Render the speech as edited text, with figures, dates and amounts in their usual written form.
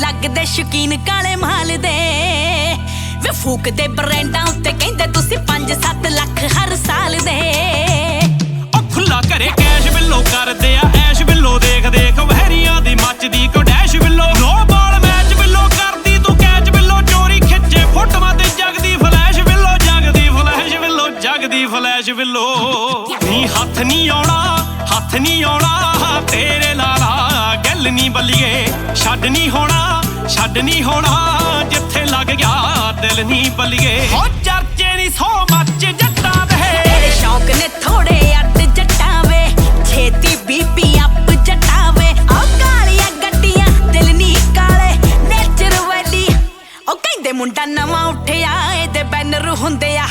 ਲੱਗਦੇ ਸ਼ੌਕੀਨ ਕਾਲੇ ਮਾਲ ਦੇ ਵੇ ਫੂਕਦੇ ਬ੍ਰਾਂਡਾਂ ਉੱਤੇ ਕਹਿੰਦੇ ਤੁਸੀਂ 5-7 ਲੱਖ ਹਰ ਸਾਲ ਦੇ ਉਹ ਖੁੱਲਾ ਘਰੇ ਕੈਸ਼ ਬਿੱਲੋ ਕਰਦੇ ਆ ਐਸ਼ ਬਿੱਲੋ ਦੇਖ ਦੇਖ ਵਹਿਰੀਆਂ ਦੀ ਮੱਚਦੀ ਕੋਡੈਸ਼ ਬਿੱਲੋ ਨੋ ਬਾਲ ਮੈਚ ਬਿੱਲੋ ਕਰਦੀ ਤੂੰ ਕੈਚ ਬਿੱਲੋ ਚੋਰੀ ਖਿੱਚੇ ਫੋਟੋਆਂ ਤੇ ਜਗਦੀ ਫਲੈਸ਼ ਬਿੱਲੋ ਜਗਦੀ ਫਲੈਸ਼ ਬਿੱਲੋ ਜਗਦੀ ਫਲੈਸ਼ ਬਿੱਲੋ ਨੀ ਹੱਥ ਨਹੀਂ ਆਉਣਾ ਤੇਰੇ ਲਾਲਾ ਗੱਲ ਨਹੀਂ ਬੱਲੀਏ ਛੱਡ ਨਹੀਂ ਹੋਣਾ ਜਿੱਥੇ ਲੱਗ ਗਿਆ ਦਿਲ ਨਹੀਂ ਬੱਲੀਏ ਹੋ ਚਰਚੇ ਨਹੀਂ ਸੋ